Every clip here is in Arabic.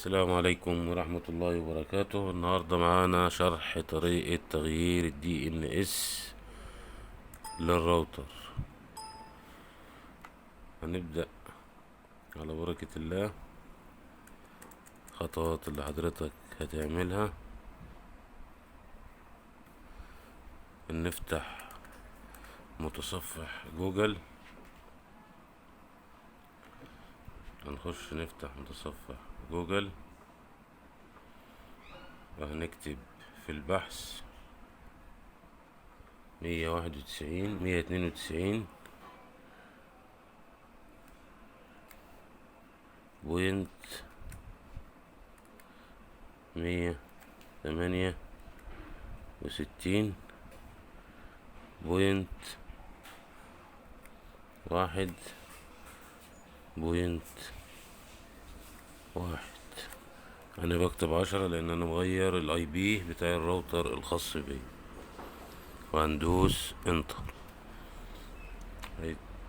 السلام عليكم ورحمة الله وبركاته. النهاردة معانا شرح طريقة تغيير الدي ان اس للراوتر. هنبدأ على بركة الله. خطوات اللي حضرتك هتعملها: نفتح متصفح جوجل، هنخش نفتح متصفح جوجل وهنكتب في البحث 192 بوينت 168 بوينت 1.1. انا بكتب 10 لان انا مغير الاي بي بتاع الراوتر الخاص بي، وهندوس انتر.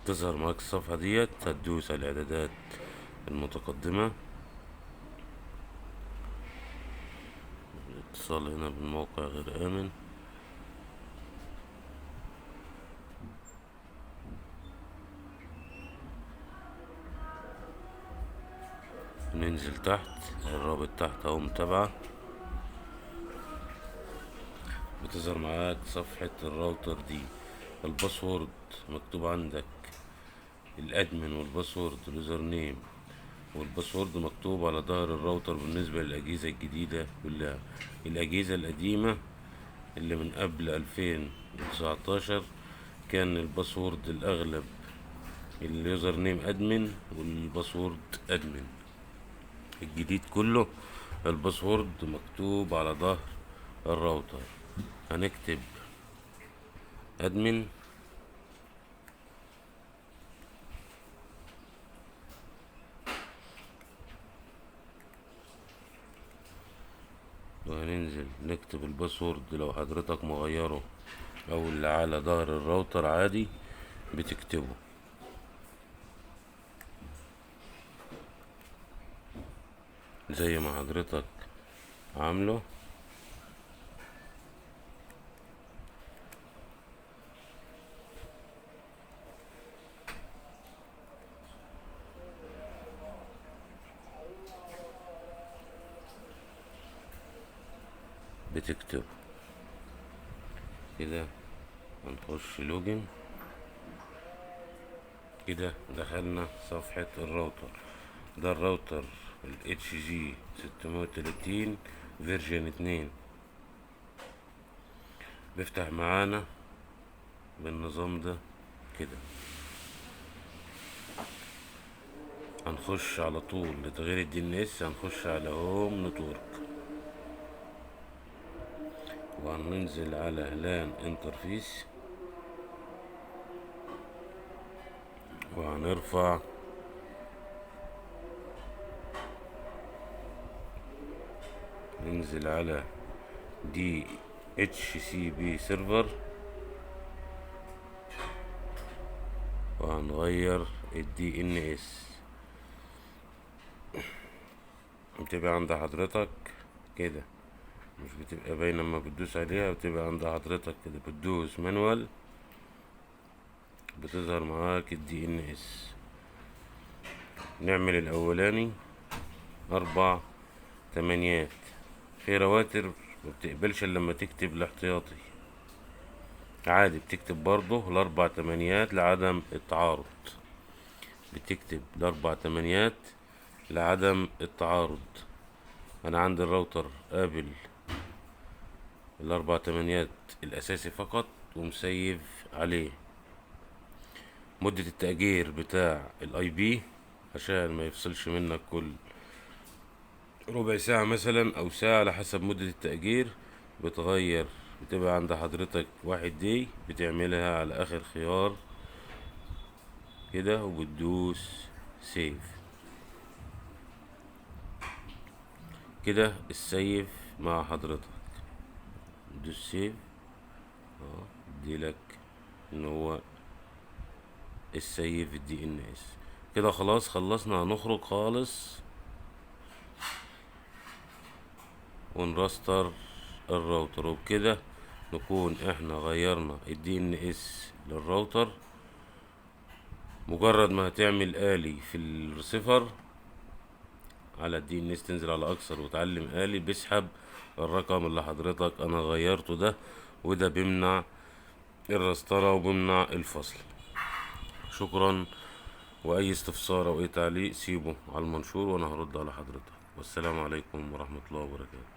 تظهر معاك الصفحة ديت، هتدوس على الاعدادات المتقدمة. الاتصال هنا بالموقع غير امن. ننزل تحت، الرابط تحت اهو متابعة. بتظهر معاك صفحة الراوتر دي. الباسورد مكتوب عندك الادمن والباسورد اليوزر نيم، والباسورد مكتوب على ظهر الراوتر. بالنسبة للأجهزة الجديدة كلها، الأجهزة القديمة اللي من قبل 2019 كان الباسورد الأغلب اليوزر نيم أدمن والباسورد أدمن. الجديد كله الباسورد مكتوب على ظهر الراوتر. هنكتب أدمن وهننزل نكتب الباسورد لو حضرتك مغيره او اللي على ظهر الراوتر عادي بتكتبه. زي ما حضرتك عامله. بتكتبه كده. هنخش لوجن كده. دخلنا صفحة الراوتر. ده الراوتر ال HG 630 فيرجن 2. بيفتح معانا بالنظام ده كده. هنخش على طول لتغيير الدي ان اس، هنخش على هوم نتورك وهننزل على لان انترفيس وهنرفع ننزل على دي اتش سي بي سيرفر وهنغير الدي ان اس. بتبقى عند حضرتك كده، مش بتبقى باينه لما بتدوس عليها، بتبقى عند حضرتك كده. بتدوس مانوال بتظهر معاك الدي ان اس. نعمل الاولاني 4 8. في رواتر مبتقبلش الا لما تكتب الاحتياطي عادي، بتكتب برضه ال4 8 لعدم التعارض. بتكتب ال4 8 لعدم التعارض. انا عندي الراوتر قابل ال4 8 الاساسي فقط ومسيف عليه. مدة التأجير بتاع الاي بي عشان ما يفصلش منك كل ربع ساعة مثلا او ساعة على حسب مدة التأجير بتغير. بتبقى عند حضرتك 1 دي، بتعملها على اخر خيار كده وبتدوس سيف كده. السيف مع حضرتك، دوس سيف اه اديلك ان هو السيف الدي ان اس كده. خلاص خلصنا، هنخرج خالص ونراستر الراوتر، وبكده نكون احنا غيرنا الدي ان اس للراوتر. مجرد ما هتعمل آلي في الريسيفر على الدي ان اس، تنزل على اكثر وتعلم آلي، بيسحب الرقم اللي حضرتك انا غيرته ده، وده بيمنع الرسترة وبيمنع الفصل. شكرا، واي استفسار او اي تعليق سيبه على المنشور وانا هرد على حضرتك. والسلام عليكم ورحمة الله وبركاته.